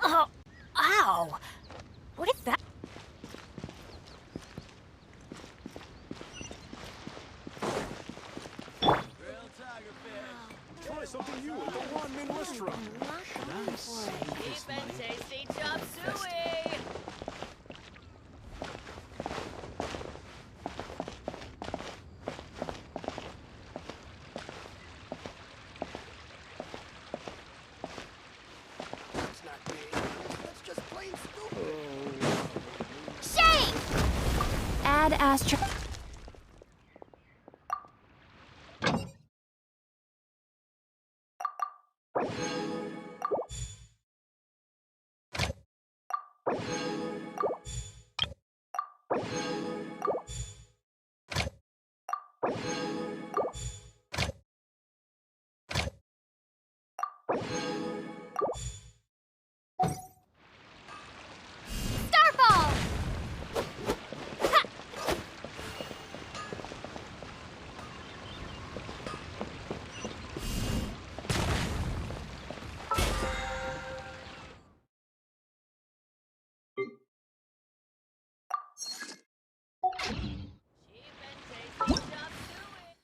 Oh, ow! What is that? Try something new at the ramen restaurant. Nice. Cheap and tasty chop suey! That's not big. That's just plain stupid. Shake! Add astro... Starfall! Ha! Cheap and tasty chop suey!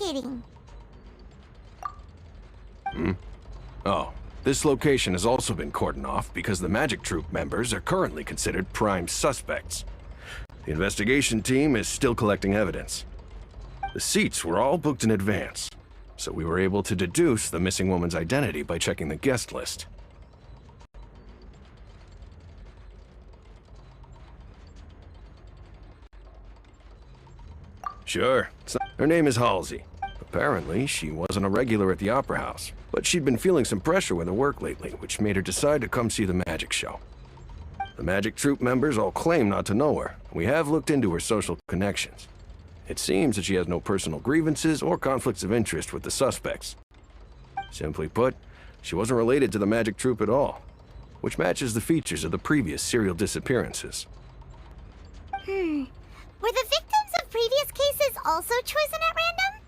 investigating? Oh, this location has also been cordoned off because the Magic Troop members are currently considered prime suspects. The investigation team is still collecting evidence. The seats were all booked in advance, so we were able to deduce the missing woman's identity by checking the guest list. Sure. Her name is Halsey. Apparently, she wasn't a regular at the Opera House, but she'd been feeling some pressure with her work lately, which made her decide to come see the magic show. The Magic Troop members all claim not to know her. We have looked into her social connections. It seems that she has no personal grievances or conflicts of interest with the suspects. Simply put, she wasn't related to the Magic Troop at all, which matches the features of the previous serial disappearances. Were the victims of previous cases also chosen at random?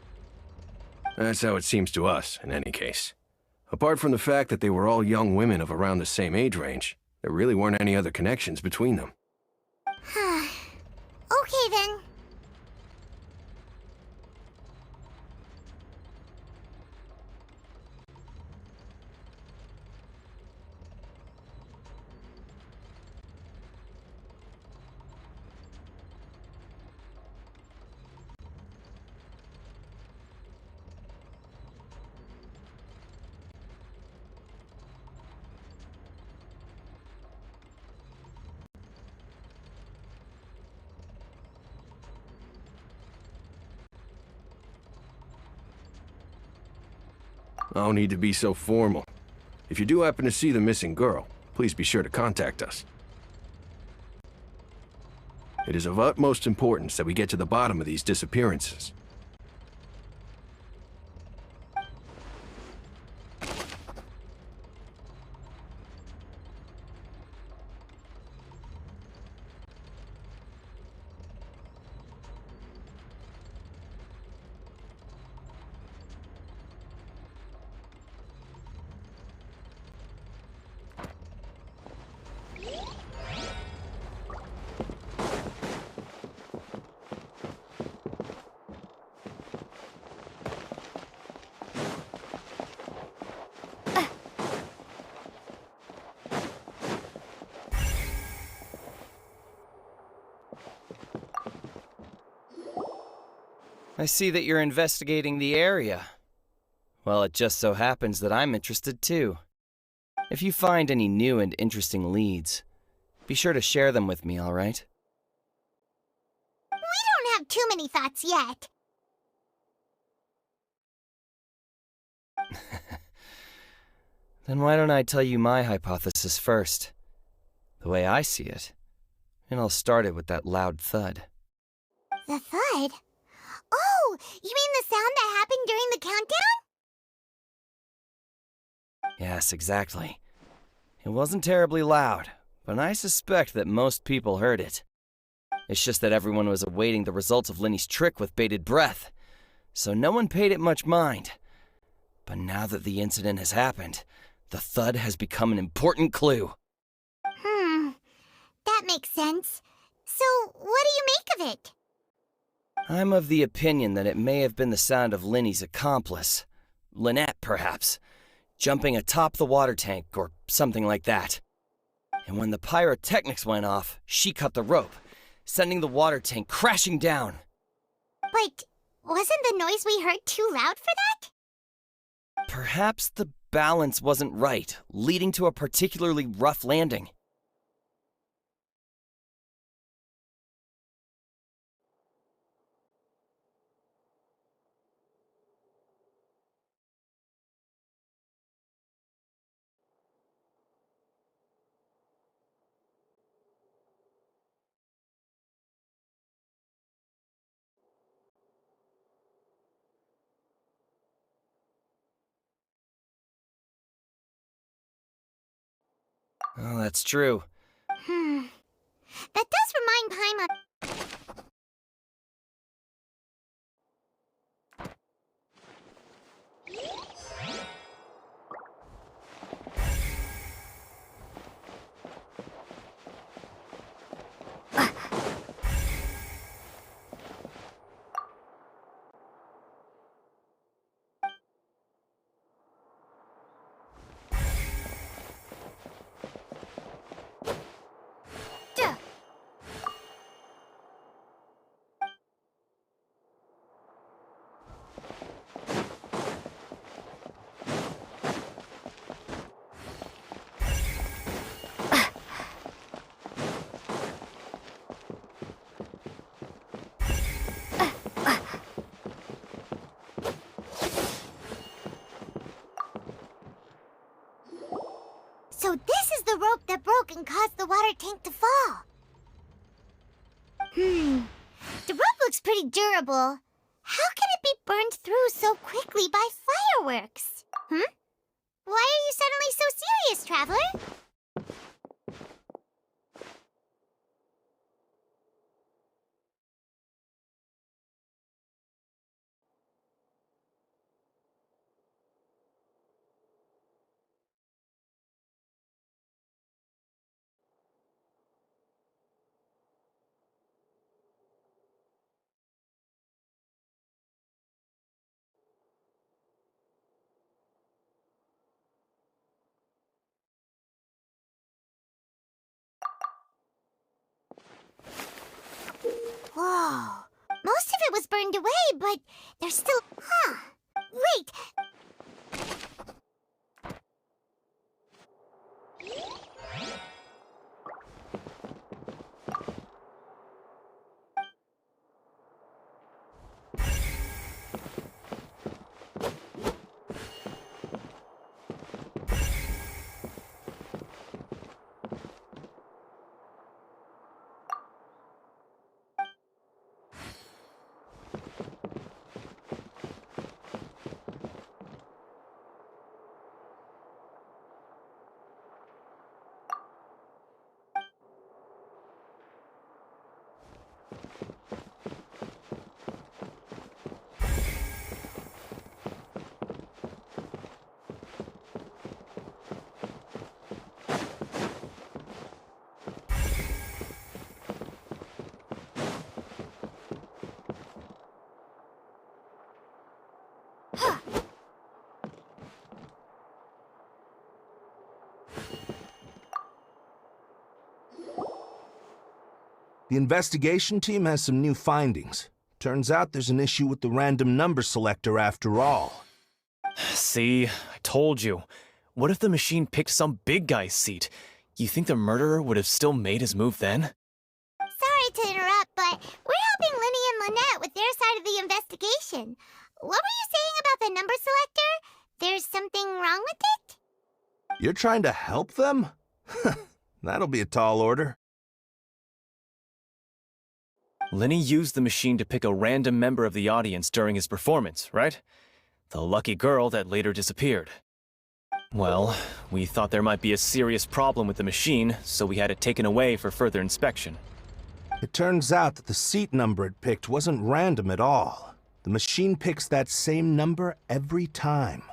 That's how it seems to us, in any case. Apart from the fact that they were all young women of around the same age range, there really weren't any other connections between them. Okay then. No need to be so formal. If you do happen to see the missing girl, please be sure to contact us. It is of utmost importance that we get to the bottom of these disappearances. I see that you're investigating the area. Well, it just so happens that I'm interested too. If you find any new and interesting leads, be sure to share them with me, all right? We don't have too many thoughts yet. Then why don't I tell you my hypothesis first? The way I see it. And I'll start it with that loud thud. The thud? Oh, you mean the sound that happened during the countdown? Yes, exactly. It wasn't terribly loud, but I suspect that most people heard it. It's just that everyone was awaiting the results of Lenny's trick with bated breath, so no one paid it much mind. But now that the incident has happened, the thud has become an important clue. That makes sense. So, what do you make of it? I'm of the opinion that it may have been the sound of Lenny's accomplice, Lynette perhaps, jumping atop the water tank or something like that. And when the pyrotechnics went off, she cut the rope, sending the water tank crashing down. But wasn't the noise we heard too loud for that? Perhaps the balance wasn't right, leading to a particularly rough landing. Oh, that's true. That does remind Paimon. can cause the water tank to fall. The rope looks pretty durable. How can it be burned through so quickly by fireworks? Why are you suddenly so serious, Traveler? Whoa. Most of it was burned away, but there's still... Wait! The investigation team has some new findings. Turns out there's an issue with the random number selector after all. See, I told you. What if the machine picked some big guy's seat? You think the murderer would have still made his move then? Sorry to interrupt, but we're helping Linny and Lynette with their side of the investigation. What were you saying about the number selector? There's something wrong with it? You're trying to help them? That'll be a tall order. Linny used the machine to pick a random member of the audience during his performance, right? The lucky girl that later disappeared. Well, we thought there might be a serious problem with the machine, so we had it taken away for further inspection. It turns out that the seat number it picked wasn't random at all. The machine picks that same number every time.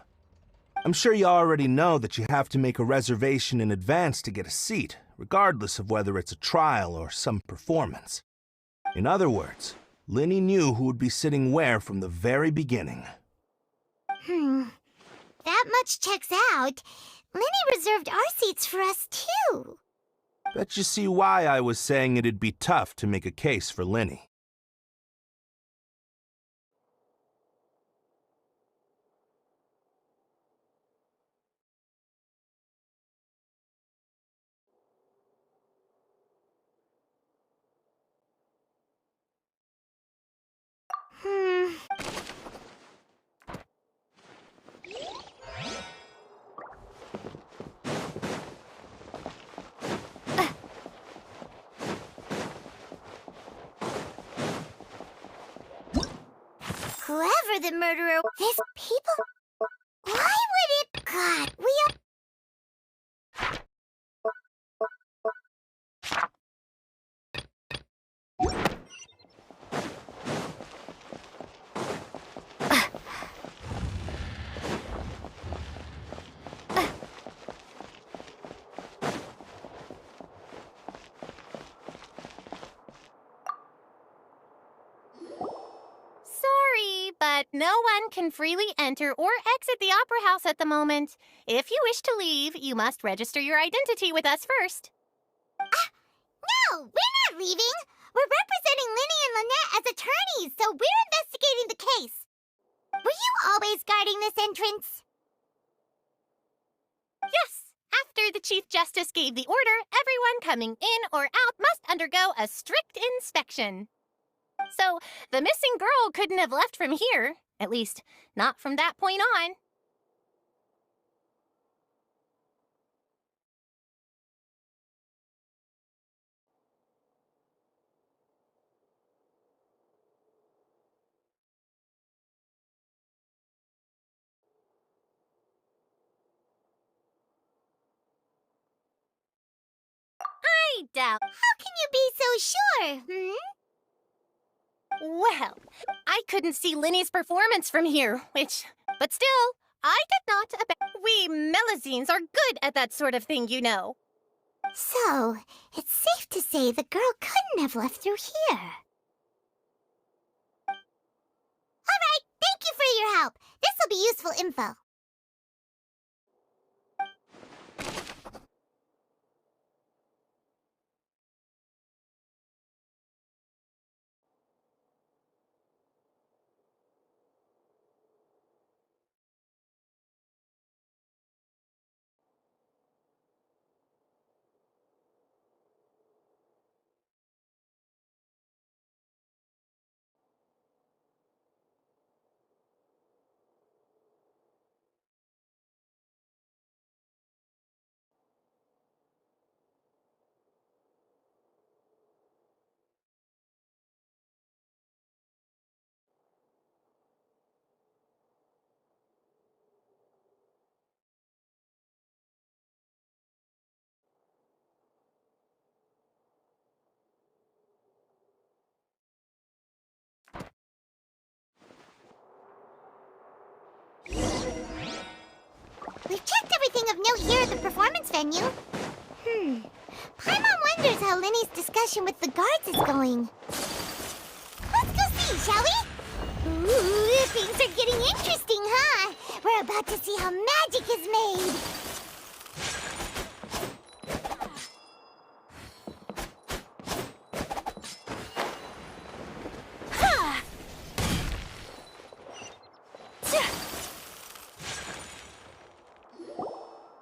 I'm sure you already know that you have to make a reservation in advance to get a seat, regardless of whether it's a trial or some performance. In other words, Linny knew who would be sitting where from the very beginning. That much checks out. Linny reserved our seats for us, too. Bet you see why I was saying it'd be tough to make a case for Linny. Whoever the murderer... This people... Why would it... God, we all... Sorry, but no one can freely enter or exit the Opera House at the moment. If you wish to leave, you must register your identity with us first. No, we're not leaving. We're representing Linny and Lynette as attorneys, so we're investigating the case. Were you always guarding this entrance? Yes, after the Chief Justice gave the order, everyone coming in or out must undergo a strict inspection. So, the missing girl couldn't have left from here. At least, not from that point on. I doubt. How can you be so sure, Well, I couldn't see Linny's performance from here, but still, I did not We Melazines are good at that sort of thing, you know. So, it's safe to say the girl couldn't have left through here. All right, thank you for your help. This will be useful info. We've checked everything of note here at the performance venue. Paimon wonders how Linny's discussion with the guards is going. Let's go see, shall we? Ooh, things are getting interesting, huh? We're about to see how magic is made.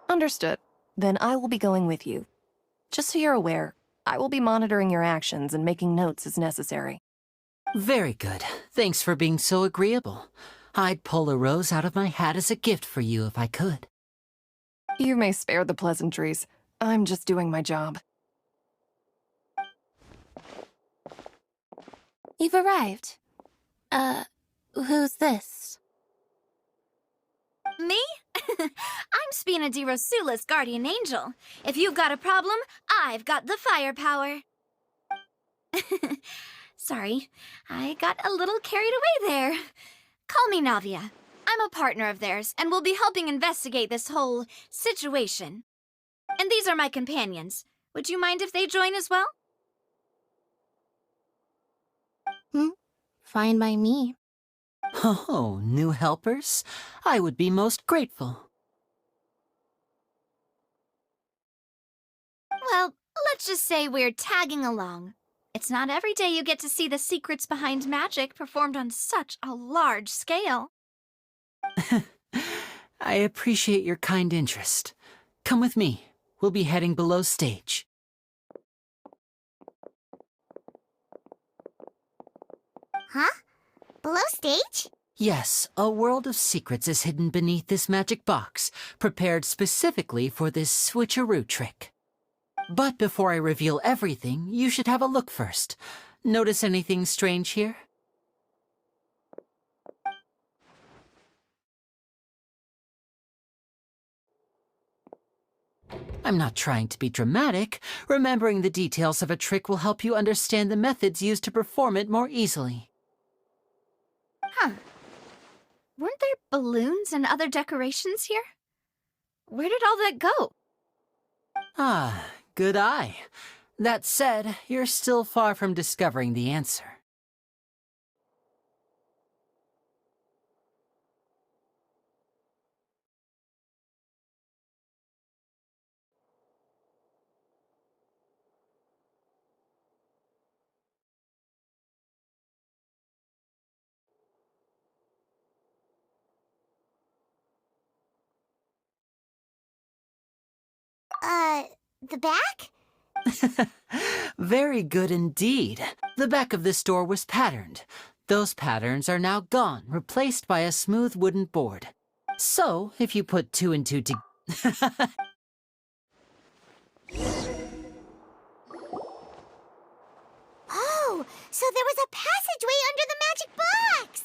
Understood. Then I will be going with you. Just so you're aware, I will be monitoring your actions and making notes as necessary. Very good. Thanks for being so agreeable. I'd pull a rose out of my hat as a gift for you if I could. You may spare the pleasantries. I'm just doing my job. You've arrived. Who's this? Me? I'm Spina di Rosula's guardian angel. If you've got a problem, I've got the firepower. Sorry, I got a little carried away there. Call me Navia. I'm a partner of theirs, and will be helping investigate this whole situation. And these are my companions. Would you mind if they join as well? Fine by me. Oh, new helpers? I would be most grateful. Well, let's just say we're tagging along. It's not every day you get to see the secrets behind magic performed on such a large scale. I appreciate your kind interest. Come with me. We'll be heading below stage. Huh? Below stage? Yes, a world of secrets is hidden beneath this magic box, prepared specifically for this switcheroo trick. But before I reveal everything, you should have a look first. Notice anything strange here? I'm not trying to be dramatic. Remembering the details of a trick will help you understand the methods used to perform it more easily. Huh. Weren't there balloons and other decorations here? Where did all that go? Ah, good eye. That said, you're still far from discovering the answer. The back? Very good indeed. The back of this door was patterned. Those patterns are now gone, replaced by a smooth wooden board. So, if you put two and two together... Oh, so there was a passageway under the magic box!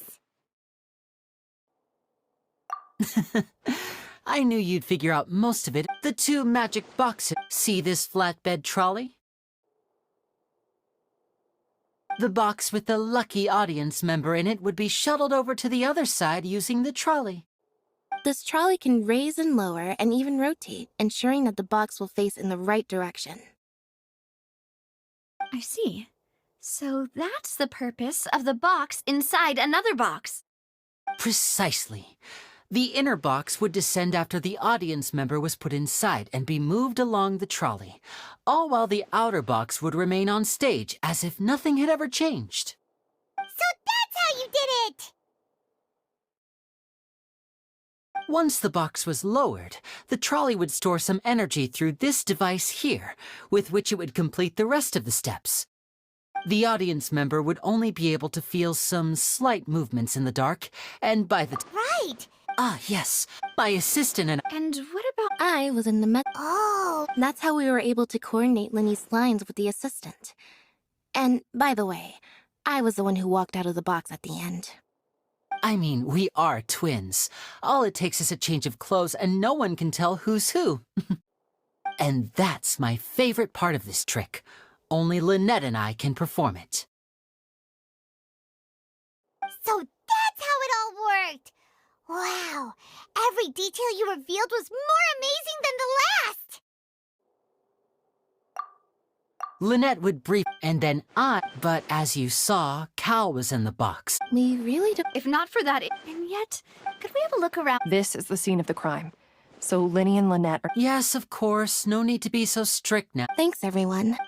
I knew you'd figure out most of it. The two magic boxes. See this flatbed trolley? The box with the lucky audience member in it would be shuttled over to the other side using the trolley. This trolley can raise and lower and even rotate, ensuring that the box will face in the right direction. I see. So that's the purpose of the box inside another box. Precisely. The inner box would descend after the audience member was put inside and be moved along the trolley, all while the outer box would remain on stage as if nothing had ever changed. So that's how you did it! Once the box was lowered, the trolley would store some energy through this device here, with which it would complete the rest of the steps. The audience member would only be able to feel some slight movements in the dark, and by the... Right! Ah, yes. My assistant and... And what about... I was in the Oh, That's how we were able to coordinate Linny's lines with the assistant. And, by the way, I was the one who walked out of the box at the end. I mean, we are twins. All it takes is a change of clothes and no one can tell who's who. And that's my favorite part of this trick. Only Lynette and I can perform it. so that's how it all worked! Wow, every detail you revealed was more amazing than the last! Lynette would brief, and then but as you saw, Cal was in the box. We really don't... If not for that, and yet, could we have a look around? This is the scene of the crime. So Linny and Lynette are... Yes, of course. No need to be so strict now. Thanks, everyone.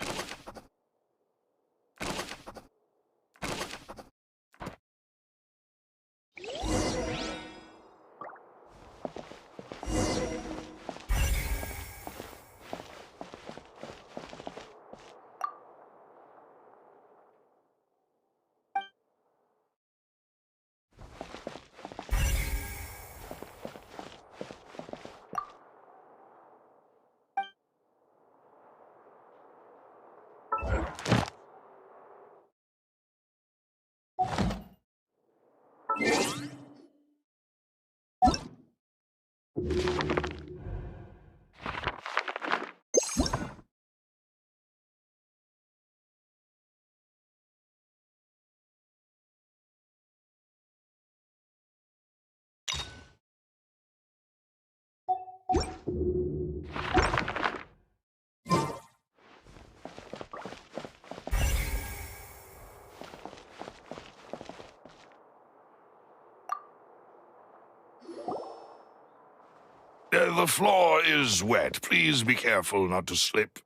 The floor is wet. Please be careful not to slip.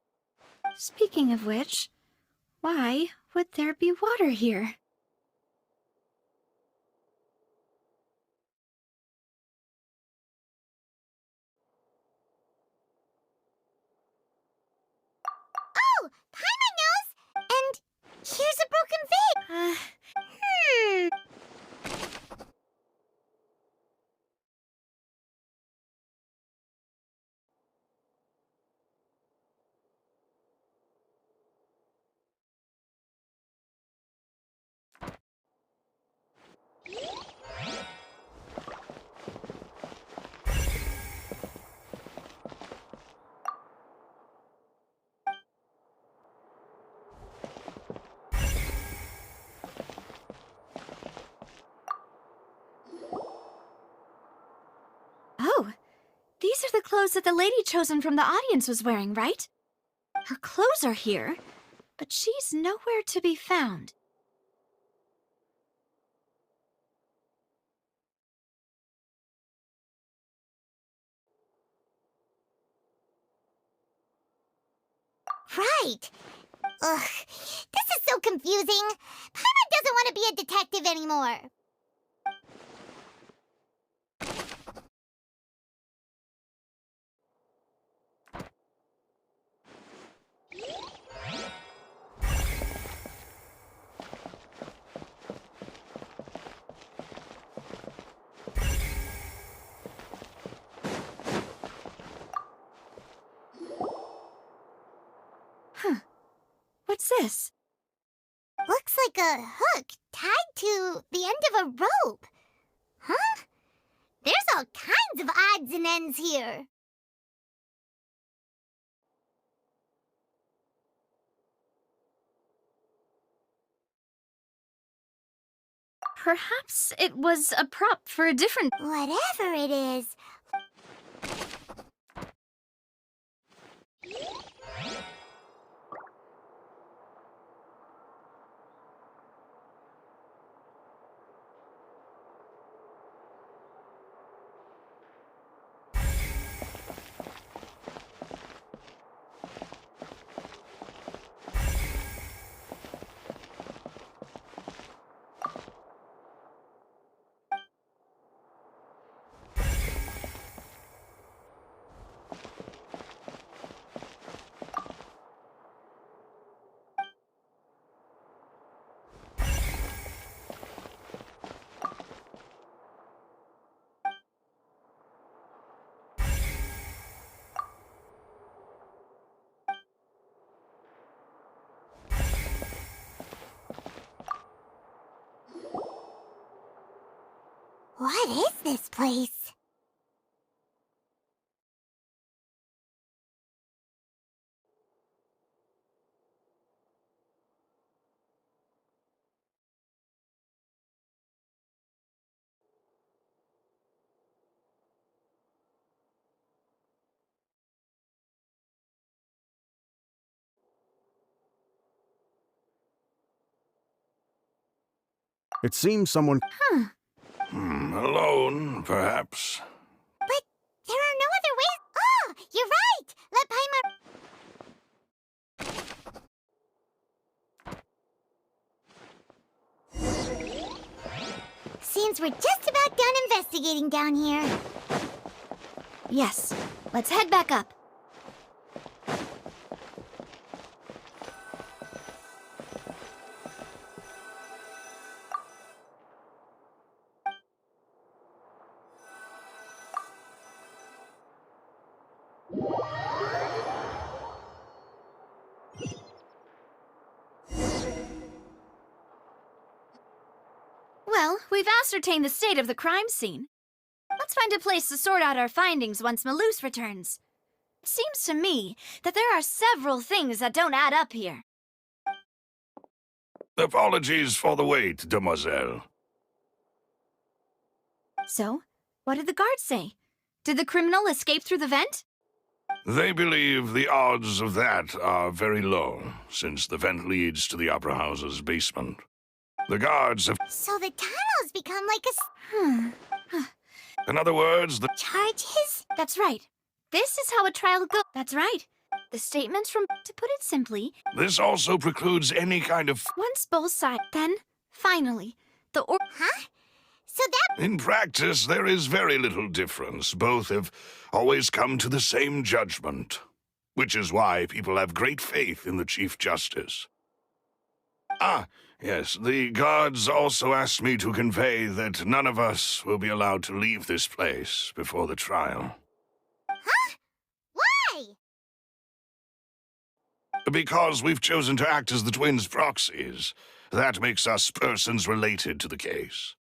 Speaking of which, why would there be water here? Oh, Paimon knows! And here's a broken vase! Oh, these are the clothes that the lady chosen from the audience was wearing, right? Her clothes are here, but she's nowhere to be found. Right! Ugh, this is so confusing. Paimon doesn't want to be a detective anymore. Huh. What's this? Looks like a hook tied to the end of a rope. Huh? There's all kinds of odds and ends here. Perhaps it was a prop for a different... Whatever it is. What is this place? It seems someone... Alone, perhaps. But there are no other ways. Oh, you're right! Let Paimon... Seems we're just about done investigating down here. Yes, let's head back up. Well, we've ascertained the state of the crime scene. Let's find a place to sort out our findings once Malouse returns. It seems to me that there are several things that don't add up here. Apologies for the wait, demoiselle. So, what did the guards say? Did the criminal escape through the vent? They believe the odds of that are very low, since the vent leads to the Opera House's basement. The guards have... So the tunnel's become like a... In other words, the... Charges? That's right. This is how a trial goes. That's right. The statements from... To put it simply... This also precludes any kind of... Once both sides... Then, finally, the or... Huh? So that... In practice, there is very little difference. Both have always come to the same judgment, which is why people have great faith in the Chief Justice. Ah, yes, the guards also asked me to convey that none of us will be allowed to leave this place before the trial. Huh? Why? Because we've chosen to act as the twins' proxies. That makes us persons related to the case.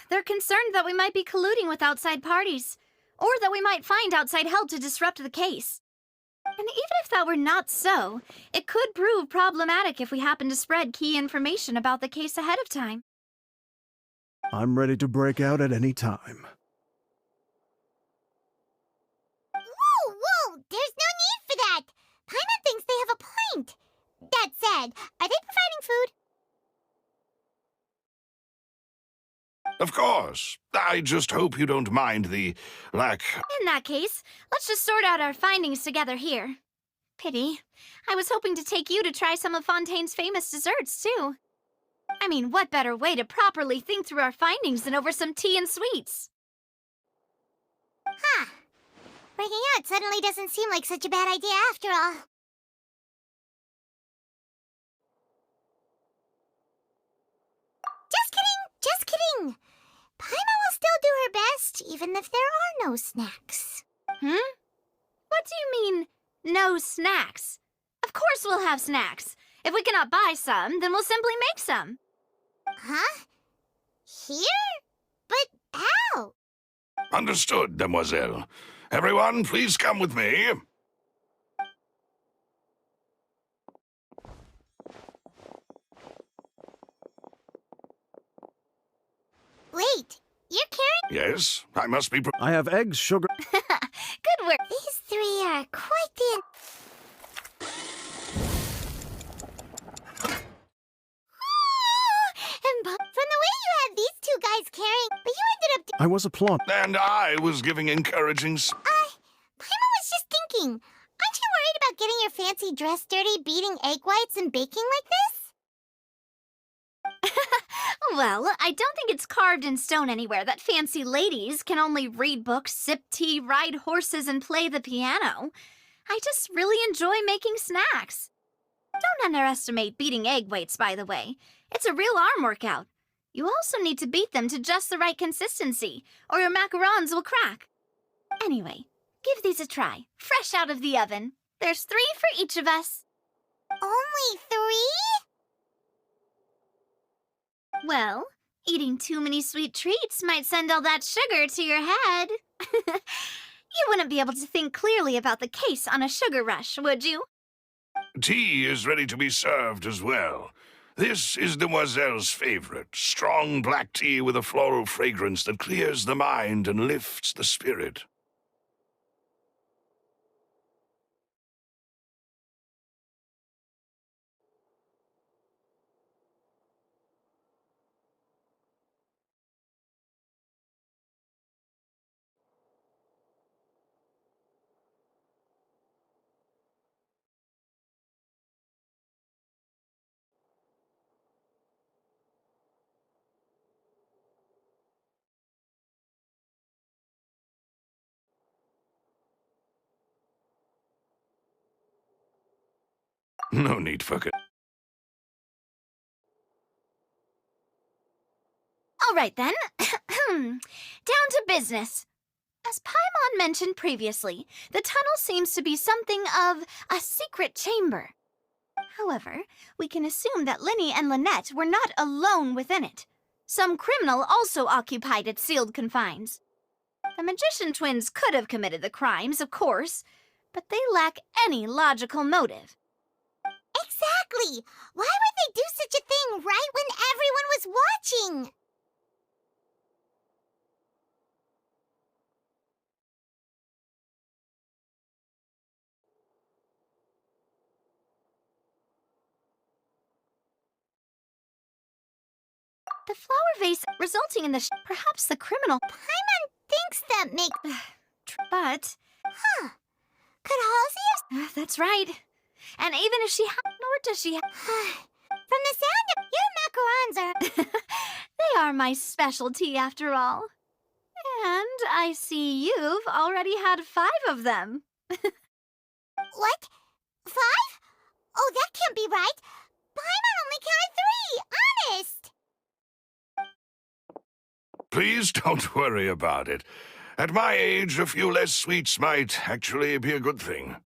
They're concerned that we might be colluding with outside parties, or that we might find outside help to disrupt the case. And even if that were not so, it could prove problematic if we happen to spread key information about the case ahead of time. I'm ready to break out at any time. Whoa! There's no need for that! Paimon thinks they have a point. That said, are they providing food? Of course. I just hope you don't mind the lack... In that case, let's just sort out our findings together here. Pity. I was hoping to take you to try some of Fontaine's famous desserts, too. I mean, what better way to properly think through our findings than over some tea and sweets? Huh. Breaking out suddenly doesn't seem like such a bad idea after all. Just kidding! Paimon will still do her best, even if there are no snacks. What do you mean, no snacks? Of course we'll have snacks. If we cannot buy some, then we'll simply make some. Huh? Here? But how? Understood, demoiselle. Everyone, please come with me. Yes, I must be. I have eggs, sugar. Good work. These three are quite the... And from the way you had these two guys carrying, but you ended up... I was a plump. And I was giving encouraging. Paimon was just thinking, aren't you worried about getting your fancy dress dirty, beating egg whites and baking like this? Well, I don't think it's carved in stone anywhere that fancy ladies can only read books, sip tea, ride horses, and play the piano. I just really enjoy making snacks. Don't underestimate beating egg weights, by the way. It's a real arm workout. You also need to beat them to just the right consistency, or your macarons will crack. Anyway, give these a try, fresh out of the oven. There's 3 for each of us. Only 3? Well, eating too many sweet treats might send all that sugar to your head. You wouldn't be able to think clearly about the case on a sugar rush, would you? Tea is ready to be served as well. This is Demoiselle's favorite, strong black tea with a floral fragrance that clears the mind and lifts the spirit. No need for... All right, then. Down to business. As Paimon mentioned previously, the tunnel seems to be something of a secret chamber. However, we can assume that Linny and Lynette were not alone within it. Some criminal also occupied its sealed confines. The magician twins could have committed the crimes, of course, but they lack any logical motive. Exactly! Why would they do such a thing right when everyone was watching? The flower vase resulting in the perhaps the criminal. Paimon thinks that But... Huh. Could Halsey have... That's right. And even if she nor does she From the sound of... Your macarons are... They are my specialty, after all. And I see you've already had 5 of them. What? 5? Oh, that can't be right. Paimon only counted 3, honest! Please don't worry about it. At my age, a few less sweets might actually be a good thing.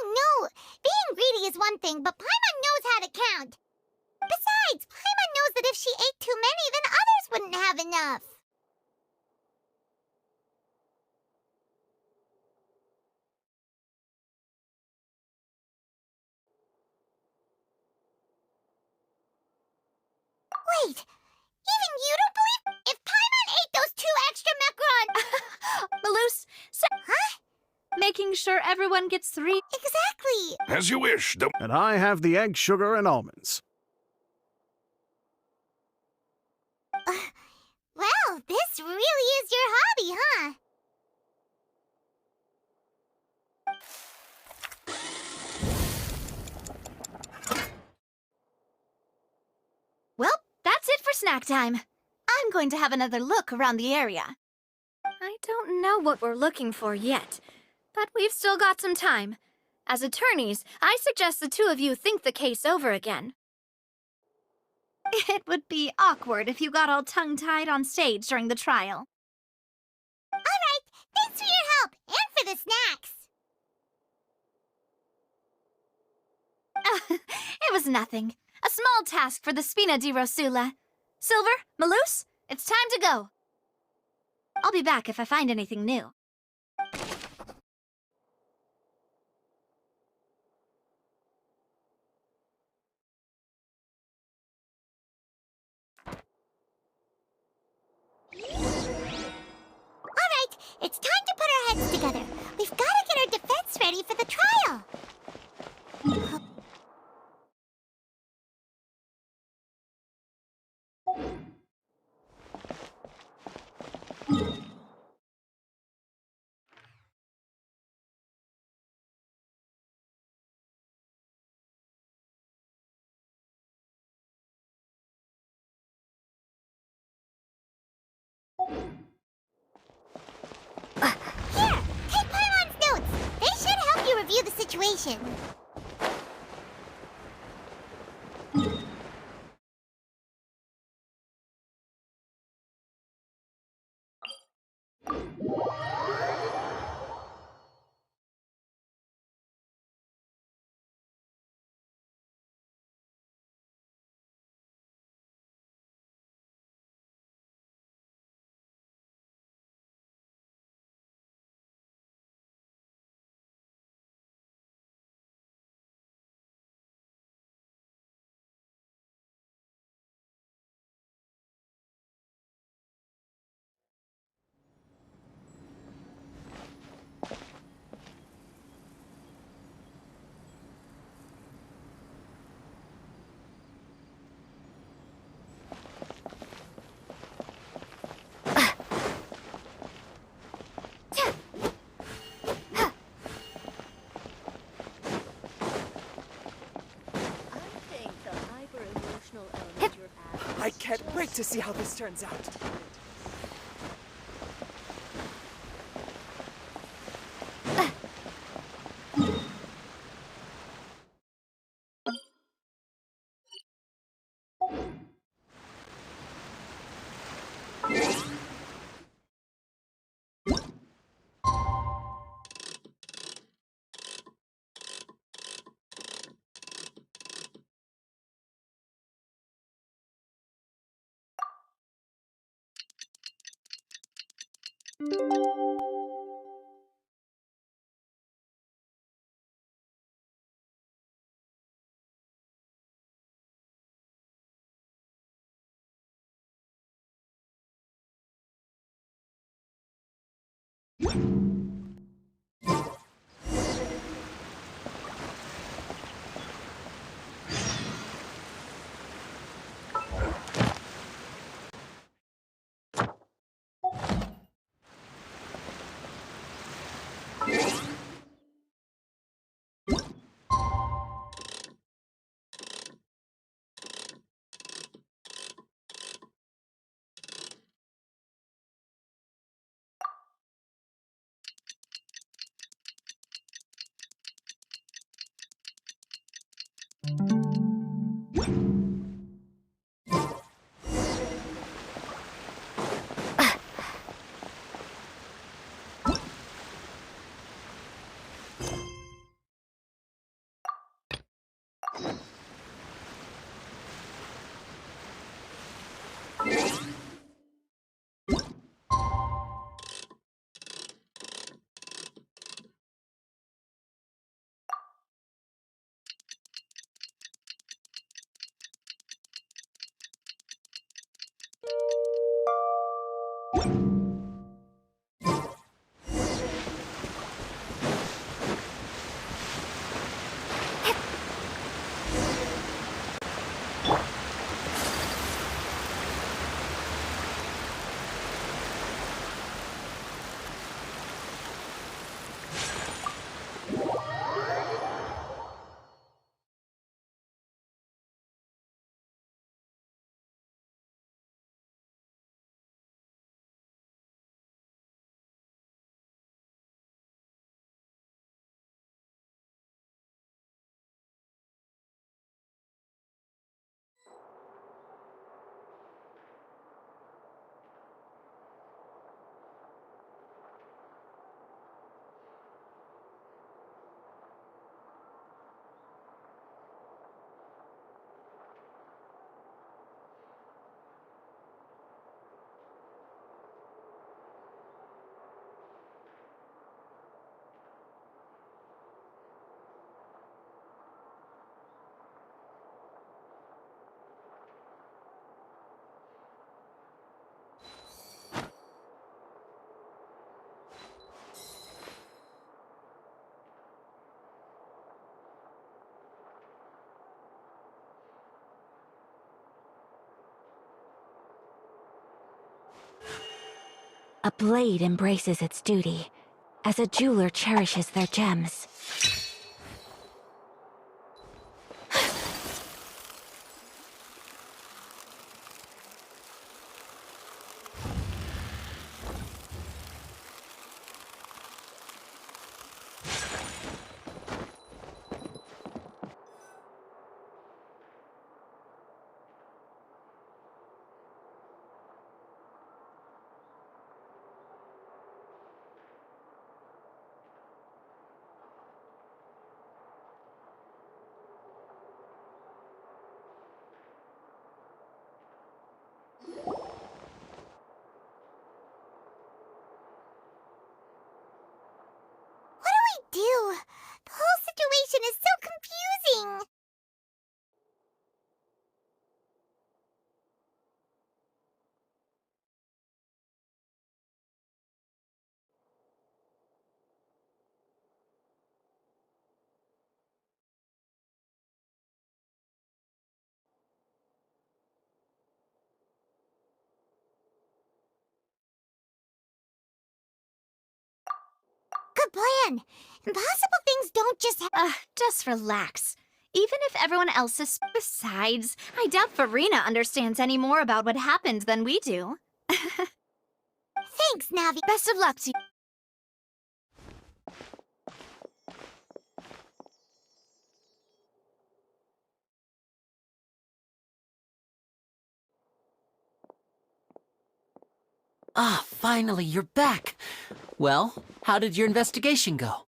No. Being greedy is one thing, but Paimon knows how to count. Besides, Paimon knows that if she ate too many, then others wouldn't have enough. Wait, even you don't believe? If Paimon ate those 2 extra macarons... Maloose, Huh? making sure everyone gets 3. Exactly. As you wish. And I have the egg, sugar, and almonds. Well, this really is your hobby, huh? Well, that's it for snack time. I'm going to have another look around the area. I don't know what we're looking for yet, but we've still got some time. As attorneys, I suggest the 2 of you think the case over again. It would be awkward if you got all tongue-tied on stage during the trial. All right, thanks for your help and for the snacks. It was nothing. A small task for the Spina di Rosula. Silver, Maloose, it's time to go. I'll be back if I find anything new. Here, take Paimon's notes. They should help you review the situation. I can't wait to see how this turns out. A blade embraces its duty, as a jeweler cherishes their gems. the plan. Impossible things don't just Just relax. Even if everyone else is... Besides, I doubt Farina understands any more about what happened than we do. Thanks, Navi. Best of luck to you. Ah, finally, you're back. Well, how did your investigation go?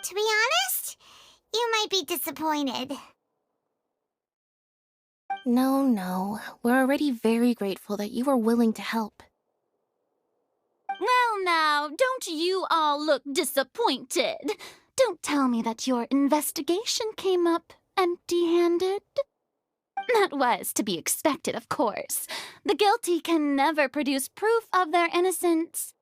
To be honest, you might be disappointed. No. We're already very grateful that you were willing to help. Well, now, don't you all look disappointed. Don't tell me that your investigation came up empty-handed. That was to be expected, of course. The guilty can never produce proof of their innocence.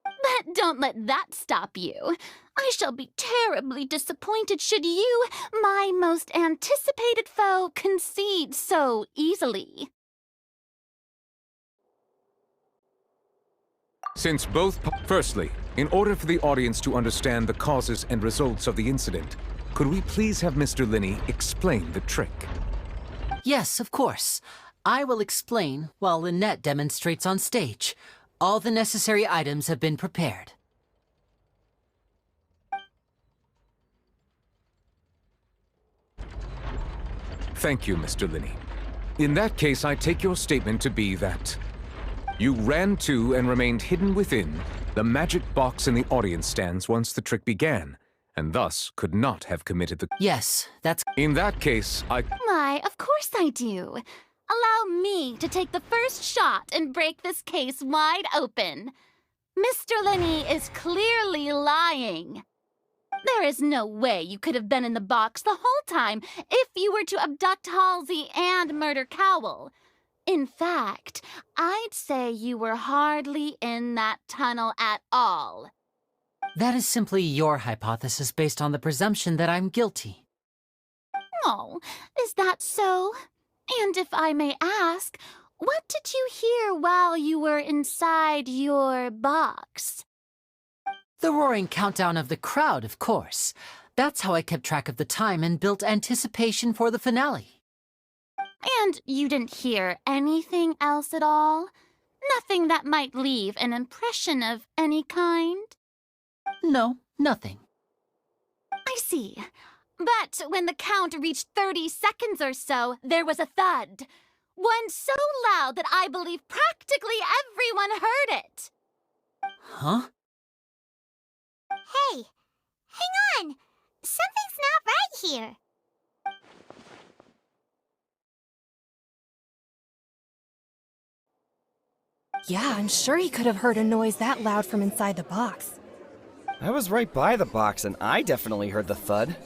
But don't let that stop you. I shall be terribly disappointed should you, my most anticipated foe, concede so easily. Since Firstly, in order for the audience to understand the causes and results of the incident, could we please have Mr. Linney explain the trick? Yes, of course. I will explain while Lynette demonstrates on stage. All the necessary items have been prepared. Thank you, Mr. Linney. In that case, I take your statement to be that you ran to and remained hidden within the magic box in the audience stands once the trick began, and thus could not have committed the... Yes, that's... In that case, Why, of course I do. Allow me to take the first shot and break this case wide open. Mr. Linney is clearly lying. There is no way you could have been in the box the whole time if you were to abduct Halsey and murder Cowell. In fact, I'd say you were hardly in that tunnel at all. That is simply your hypothesis based on the presumption that I'm guilty. Oh, is that so? And if I may ask, what did you hear while you were inside your box? The roaring countdown of the crowd, of course. That's how I kept track of the time and built anticipation for the finale. And you didn't hear anything else at all? Nothing that might leave an impression of any kind? No, nothing. I see. But when the count reached 30 seconds or so, there was a thud. One so loud that I believe practically everyone heard it. Huh? Hey, hang on. Something's not right here. Yeah, I'm sure he could have heard a noise that loud from inside the box. I was right by the box, and I definitely heard the thud.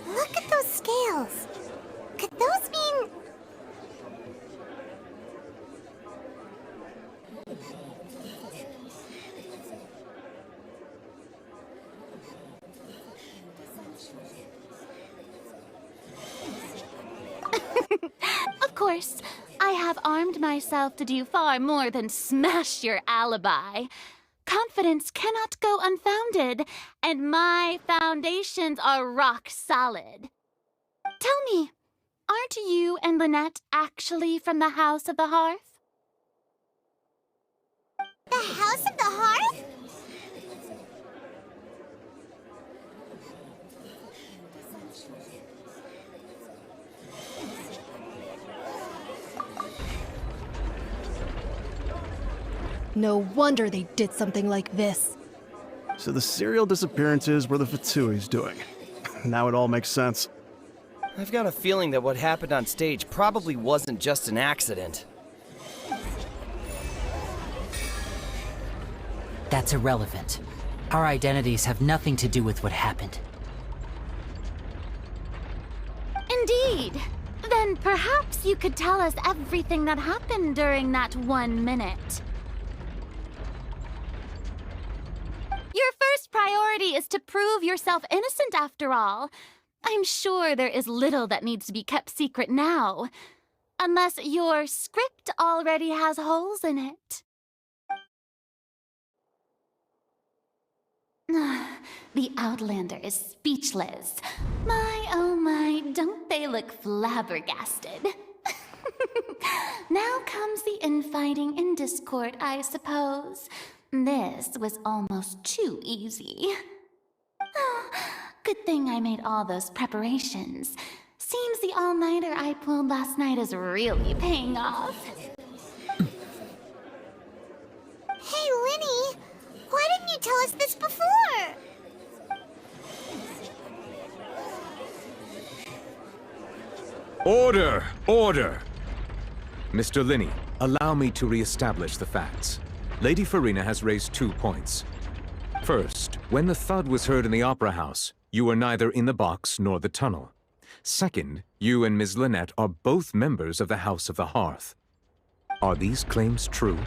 Look at those scales. Could those mean... Of course, I have armed myself to do far more than smash your alibi. Confidence cannot go unfounded, and my foundations are rock solid. Tell me, aren't you and Lynette actually from the House of the Hearth? The House of the Hearth? No wonder they did something like this. So the serial disappearances were the Fatsui's doing. Now it all makes sense. I've got a feeling that what happened on stage probably wasn't just an accident. That's irrelevant. Our identities have nothing to do with what happened. Indeed. Then perhaps you could tell us everything that happened during that 1 minute. Your first priority is to prove yourself innocent, after all. I'm sure there is little that needs to be kept secret now. Unless your script already has holes in it. The Outlander is speechless. My, oh my, don't they look flabbergasted? Now comes the infighting and discord, I suppose. This was almost too easy. Good thing I made all those preparations. Seems the all-nighter I pulled last night is really paying off. Hey, Lenny! Why didn't you tell us this before? Order! Order! Mr. Linney, allow me to re-establish the facts. Lady Farina has raised 2 points. First, when the thud was heard in the Opera House, you were neither in the box nor the tunnel. Second, you and Ms. Lynette are both members of the House of the Hearth. Are these claims true?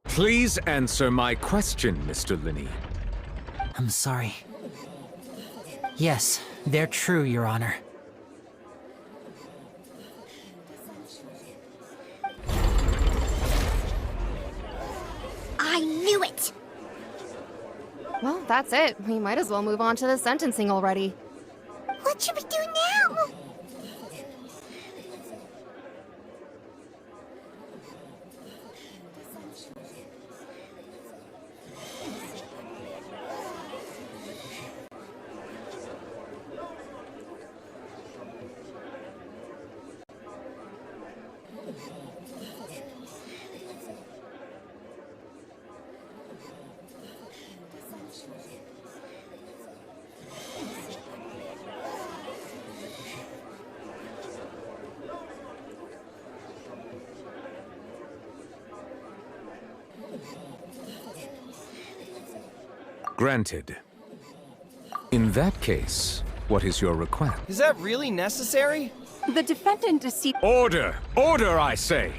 Please answer my question, Mr. Linney. I'm sorry. Yes, they're true, Your Honor. I knew it! Well, that's it. We might as well move on to the sentencing already. What should we do now? Granted. In that case, what is your request? Is that really necessary? The defendant deceived. Order! Order, I say!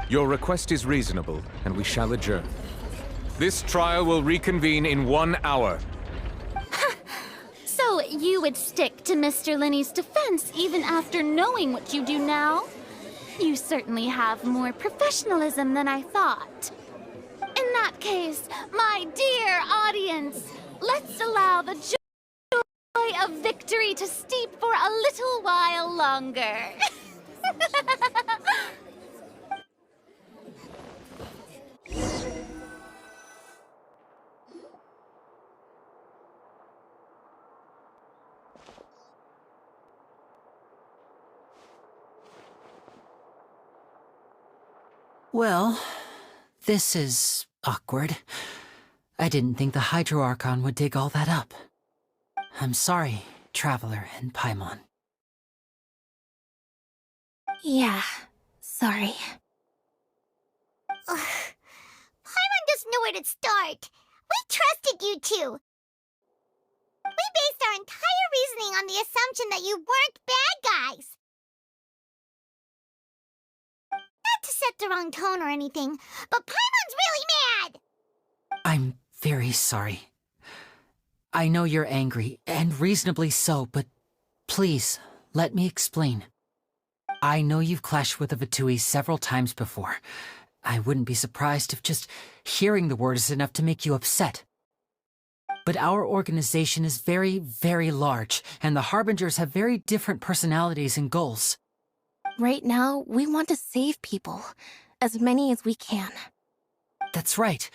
Your request is reasonable, and we shall adjourn. This trial will reconvene in 1 hour. So you would stick to Mr. Linney's defense even after knowing what you do now? You certainly have more professionalism than I thought. In that case, my dear audience, let's allow the joy of victory to steep for a little while longer. Well, this is awkward. I didn't think the Hydro Archon would dig all that up. I'm sorry, Traveler and Paimon. Yeah, sorry. Paimon doesn't know where to start. We trusted you two. We based our entire reasoning on the assumption that you weren't bad guys. Not to set the wrong tone or anything, but Paimon's really mad! I'm very sorry. I know you're angry, and reasonably so, but please, let me explain. I know you've clashed with the Vitui several times before. I wouldn't be surprised if just hearing the word is enough to make you upset. But our organization is very, very large, and the Harbingers have very different personalities and goals. Right now, we want to save people. As many as we can. That's right.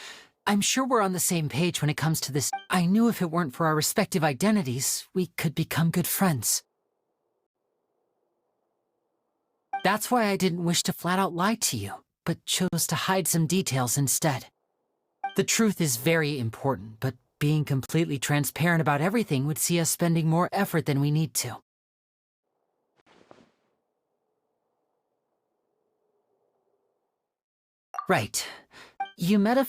I'm sure we're on the same page when it comes to this. I knew if it weren't for our respective identities, we could become good friends. That's why I didn't wish to flat out lie to you, but chose to hide some details instead. The truth is very important, but being completely transparent about everything would see us spending more effort than we need to. Right. You met a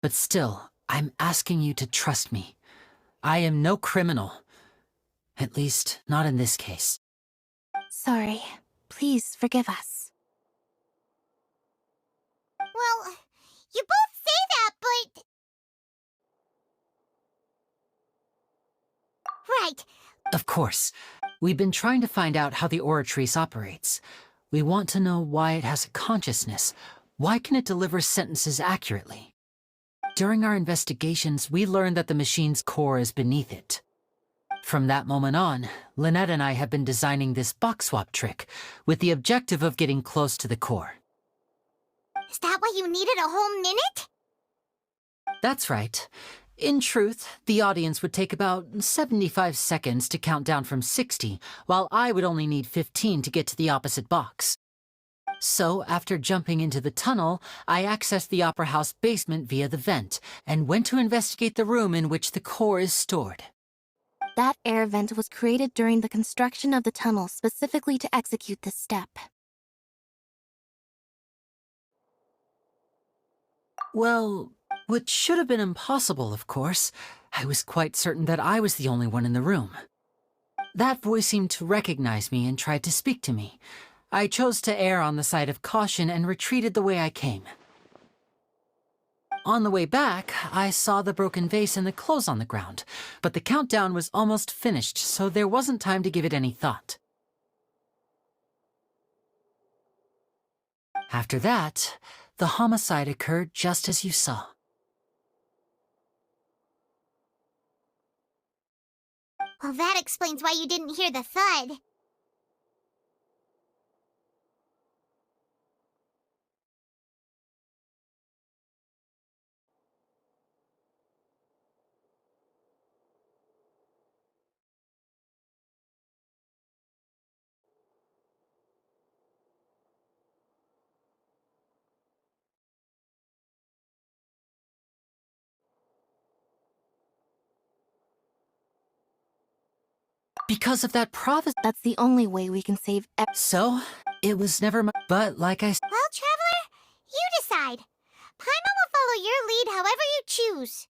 but still, I'm asking you to trust me. I am no criminal. At least, not in this case. Sorry. Please forgive us. Well, you both say that, but... Right. Of course. We've been trying to find out how the Oratrice operates. We want to know why it has a consciousness. Why can it deliver sentences accurately? During our investigations, we learned that the machine's core is beneath it. From that moment on, Lynette and I have been designing this box swap trick with the objective of getting close to the core. Is that why you needed a whole minute? That's right. In truth, the audience would take about 75 seconds to count down from 60, while I would only need 15 to get to the opposite box. So, after jumping into the tunnel, I accessed the Opera House basement via the vent, and went to investigate the room in which the core is stored. That air vent was created during the construction of the tunnel specifically to execute this step. Well, which should have been impossible, of course. I was quite certain that I was the only one in the room. That voice seemed to recognize me and tried to speak to me. I chose to err on the side of caution and retreated the way I came. On the way back, I saw the broken vase and the clothes on the ground, but the countdown was almost finished, so there wasn't time to give it any thought. After that, the homicide occurred just as you saw. Well, that explains why you didn't hear the thud. Because of that prophecy. That's the only way we can save So, it was never my... But like I said... Well, Traveler, you decide. Paimon will follow your lead however you choose.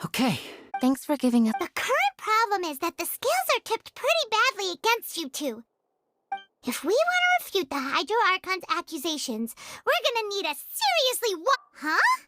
Okay. Thanks for giving us... The current problem is that the scales are tipped pretty badly against you two. If we want to refute the Hydro Archon's accusations, we're gonna need a seriously Huh?